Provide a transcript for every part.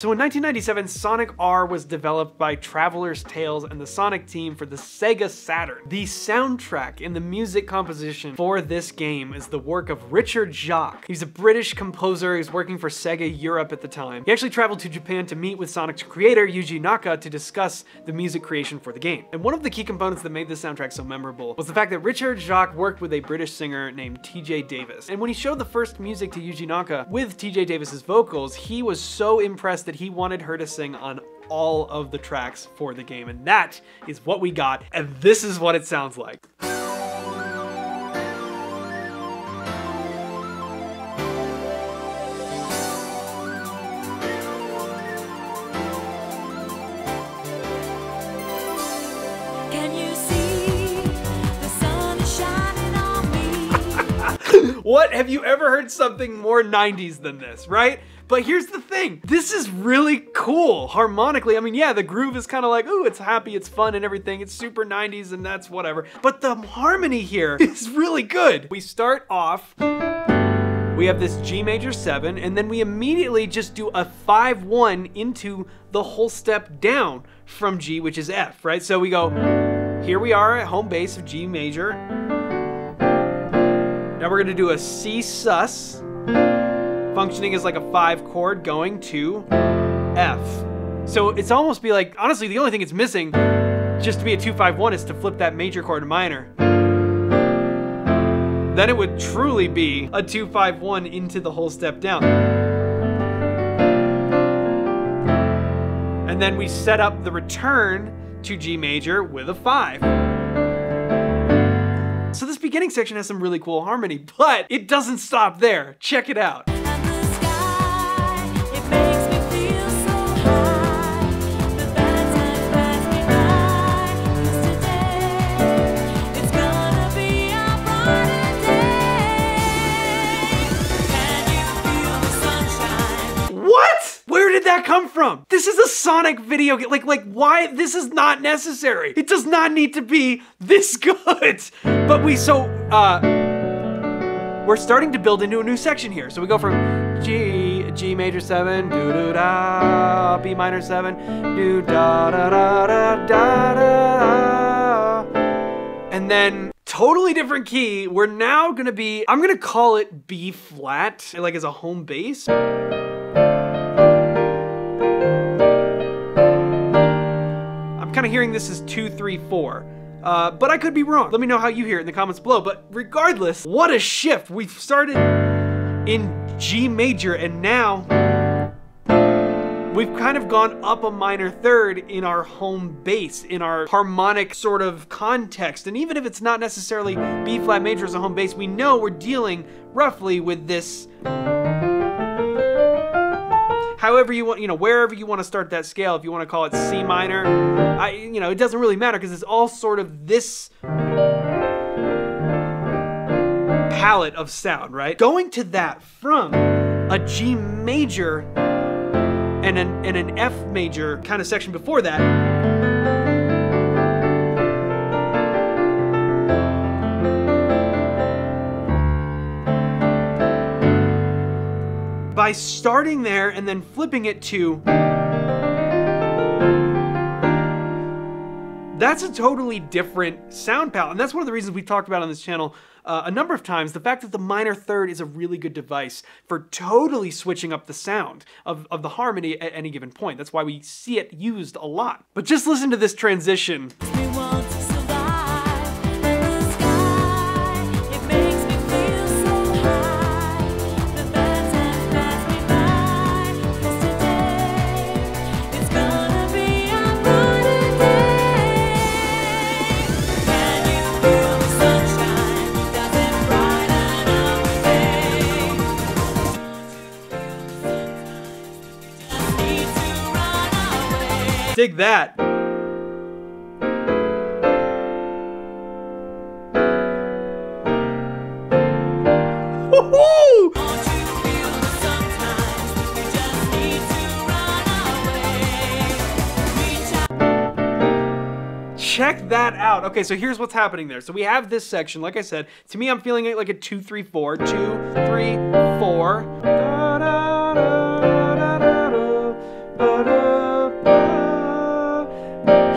So in 1997, Sonic R was developed by Traveler's Tales and the Sonic team for the Sega Saturn. The soundtrack and the music composition for this game is the work of Richard Jacques. He's a British composer. He was working for Sega Europe at the time. He actually traveled to Japan to meet with Sonic's creator, Yuji Naka, to discuss the music creation for the game. And one of the key components that made this soundtrack so memorable was the fact that Richard Jacques worked with a British singer named TJ Davis. And when he showed the first music to Yuji Naka with TJ Davis's vocals, he was so impressed that he wanted her to sing on all of the tracks for the game. And that is what we got, and this is what it sounds like. What? Have you ever heard something more 90s than this, right? But here's the thing, this is really cool harmonically. I mean, yeah, the groove is kind of like, ooh, it's happy, it's fun and everything. It's super 90s and that's whatever. But the harmony here is really good. We start off, we have this G major 7, and then we immediately just do a 5-1 into the whole step down from G, which is F, right? So we go, here we are at home base of G major. Now we're gonna do a C sus, functioning as like a 5 chord going to F. So it's almost be like, honestly, the only thing it's missing just to be a 2-5-1 is to flip that major chord to minor. Then it would truly be a 2-5-1 into the whole step down. And then we set up the return to G major with a 5. So this beginning section has some really cool harmony, but it doesn't stop there. Check it out. Where did that come from? This is a Sonic video game. Like why? This is not necessary. It does not need to be this good. But we're starting to build into a new section here. So we go from G major 7, do do da, B minor 7, do da da da da da da. And then totally different key. We're now gonna be, I'm gonna call it B flat, like as a home bass. Kind of hearing this as 2, 3, 4, but I could be wrong. Let me know how you hear it in the comments below. But regardless, what a shift. We've started in G major and now we've kind of gone up a minor 3rd in our home bass, in our harmonic sort of context. And even if it's not necessarily B flat major as a home bass, we know we're dealing roughly with this, however you want, wherever you want to start that scale. If you want to call it C minor, it doesn't really matter because it's all sort of this palette of sound, right? Going to that from a G major and an F major kind of section before that, by starting there and then flipping it to, that's a totally different sound palette. And that's one of the reasons we've talked about on this channel a number of times, the fact that the minor 3rd is a really good device for totally switching up the sound of the harmony at any given point. That's why we see it used a lot. But just listen to this transition. Dig that. Woohoo! Check that out. Okay, so here's what's happening there. So we have this section, like I said, to me I'm feeling it like a 2, 3, 4, 2, 3, 4. Da, da, da, da, da,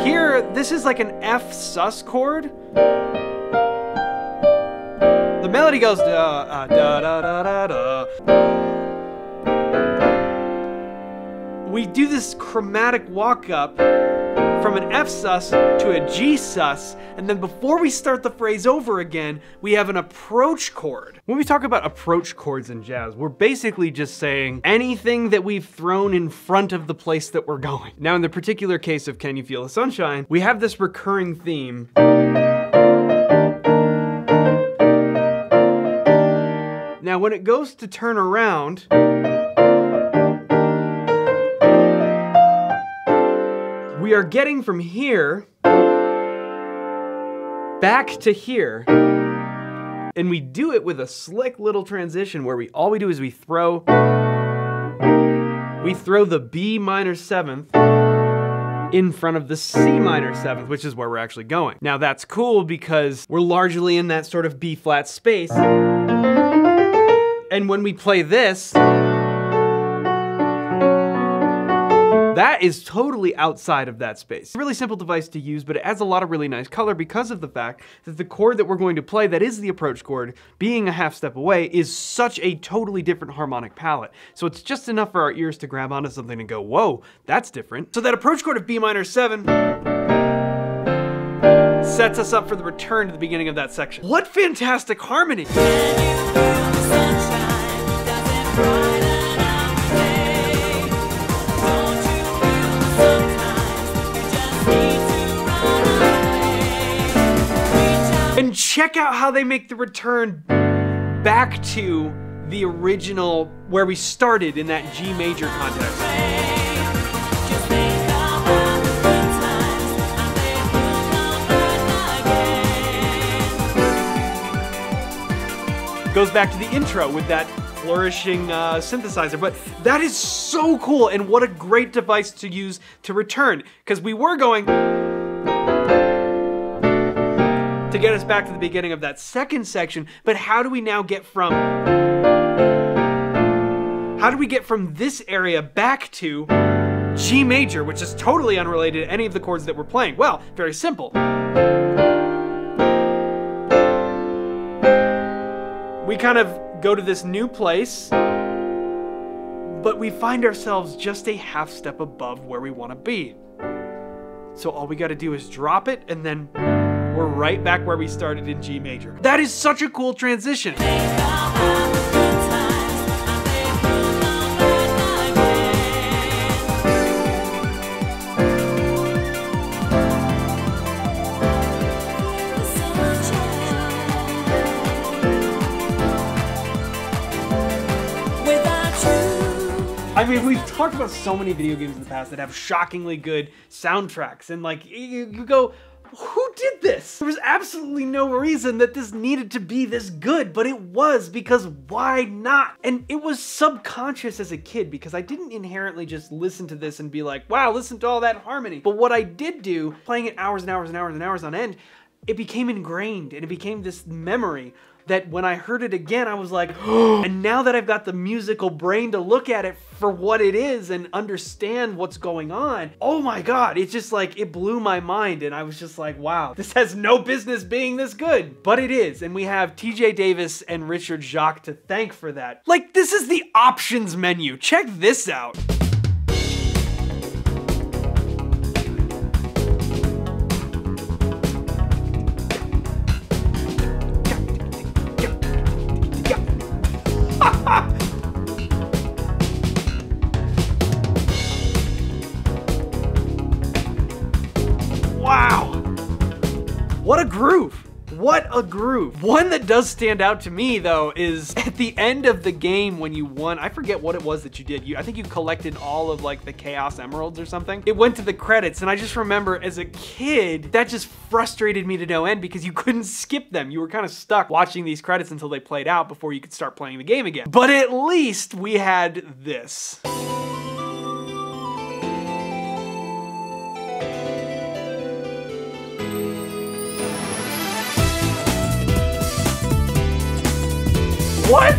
Here, this is like an F sus chord. The melody goes da da da da da da. We do this chromatic walk up from an F sus to a G sus, and then before we start the phrase over again, we have an approach chord. When we talk about approach chords in jazz, we're basically just saying anything that we've thrown in front of the place that we're going. Now, in the particular case of Can You Feel the Sunshine, we have this recurring theme. Now, when it goes to turn around, we are getting from here back to here, and we do it with a slick little transition where all we do is we throw the B minor seventh in front of the C minor seventh, which is where we're actually going. Now that's cool because we're largely in that sort of B flat space, and when we play this, that is totally outside of that space. It's a really simple device to use, but it adds a lot of really nice color because of the fact that the chord that we're going to play, that is the approach chord, being a half step away, is such a totally different harmonic palette. So it's just enough for our ears to grab onto something and go, whoa, that's different. So that approach chord of B minor 7 sets us up for the return to the beginning of that section. What fantastic harmony! And check out how they make the return back to the original where we started in that G major context. Goes back to the intro with that flourishing synthesizer, but that is so cool, and what a great device to use to return, because we were going to get us back to the beginning of that second section, but how do we now get from this area back to G major, which is totally unrelated to any of the chords that we're playing? Well, very simple. We kind of go to this new place, but we find ourselves just a half step above where we want to be. So all we got to do is drop it, and then we're right back where we started in G major. That is such a cool transition. I mean, we've talked about so many video games in the past that have shockingly good soundtracks, and like, you go, who did this? There was absolutely no reason that this needed to be this good, but it was, because why not? And it was subconscious as a kid, because I didn't inherently just listen to this and be like, wow, listen to all that harmony. But what I did do, playing it hours and hours and hours and hours on end, it became ingrained, and it became this memory that when I heard it again, I was like, oh, and now that I've got the musical brain to look at it for what it is and understand what's going on, oh my God, it's just like, it blew my mind, and I was just like, wow, this has no business being this good, but it is, and we have TJ Davis and Richard Jacques to thank for that. Like, this is the options menu. Check this out. Wow! What a groove! What a groove. One that does stand out to me though is at the end of the game when you won, I forget what it was that you did. I think you collected all of like the Chaos Emeralds or something. It went to the credits, and I just remember as a kid, that just frustrated me to no end because you couldn't skip them. You were kind of stuck watching these credits until they played out before you could start playing the game again. But at least we had this. What?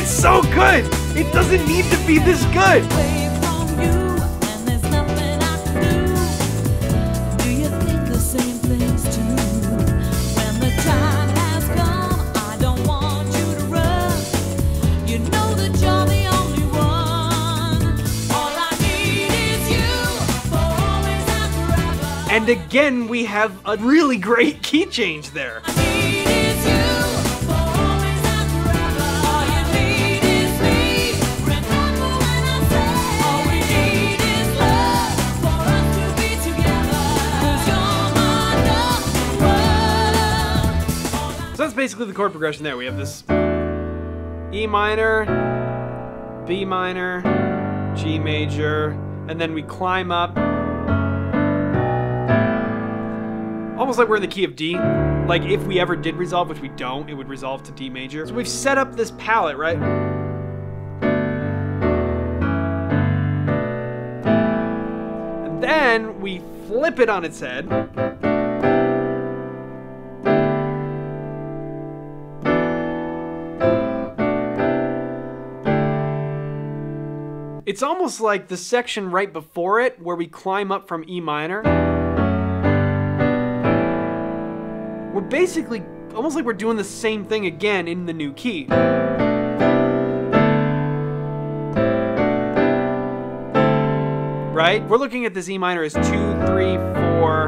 It's so good! It doesn't need to be this good! And again, we have a really great key change there. So that's basically the chord progression there. We have this E minor, B minor, G major, and then we climb up. Almost like we're in the key of D. Like if we ever did resolve, which we don't, it would resolve to D major. So we've set up this palette, right? And then we flip it on its head. It's almost like the section right before it, where we climb up from E minor. We're basically, almost like we're doing the same thing again in the new key. Right? We're looking at this E minor as 2, 3, 4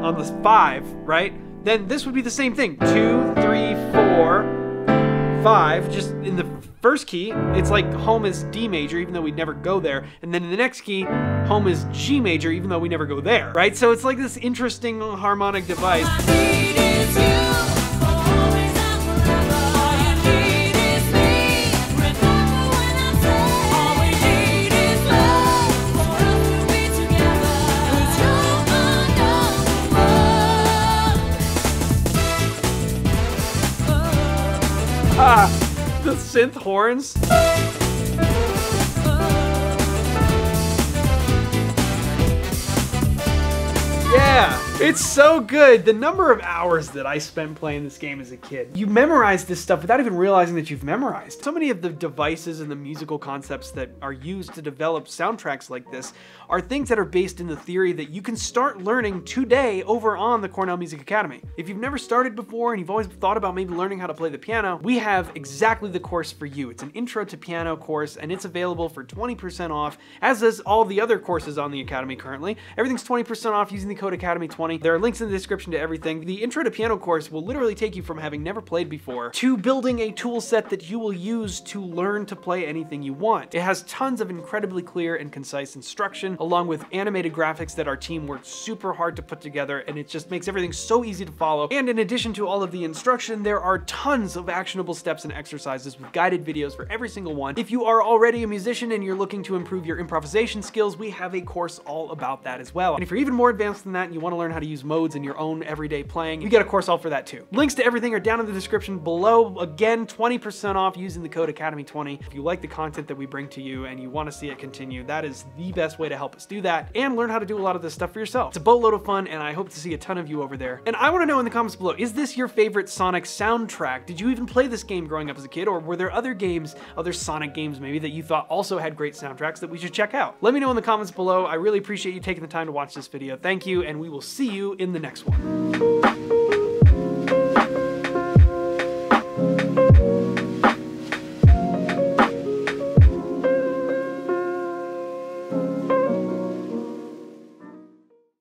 on the 5, right? Then this would be the same thing. 2, 3, 4, 5, just in the first key, it's like home is D major, even though we'd never go there. And then in the next key, home is G major, even though we never go there, right? So it's like this interesting harmonic device. The synth horns. Yeah, it's so good. The number of hours that I spent playing this game as a kid. You memorize this stuff without even realizing that you've memorized. So many of the devices and the musical concepts that are used to develop soundtracks like this are things that are based in the theory that you can start learning today over on the Cornell Music Academy. If you've never started before and you've always thought about maybe learning how to play the piano, we have exactly the course for you. It's an intro to piano course and it's available for 20% off, as is all the other courses on the Academy currently. Everything's 20% off using the code Academy20. There are links in the description to everything. The intro to piano course will literally take you from having never played before to building a tool set that you will use to learn to play anything you want. It has tons of incredibly clear and concise instruction, along with animated graphics that our team worked super hard to put together, and it just makes everything so easy to follow. And in addition to all of the instruction, there are tons of actionable steps and exercises with guided videos for every single one. If you are already a musician and you're looking to improve your improvisation skills, we have a course all about that as well. And if you're even more advanced than that and you want to learn how to use modes in your own everyday playing, you get a course all for that too. Links to everything are down in the description below. Again, 20% off using the code Academy20. If you like the content that we bring to you and you want to see it continue, that is the best way to help us do that and learn how to do a lot of this stuff for yourself. It's a boatload of fun and I hope to see a ton of you over there. And I want to know in the comments below, is this your favorite Sonic soundtrack? Did you even play this game growing up as a kid, or were there other games, other Sonic games maybe, that you thought also had great soundtracks that we should check out? Let me know in the comments below. I really appreciate you taking the time to watch this video. Thank you, and we will see you in the next one.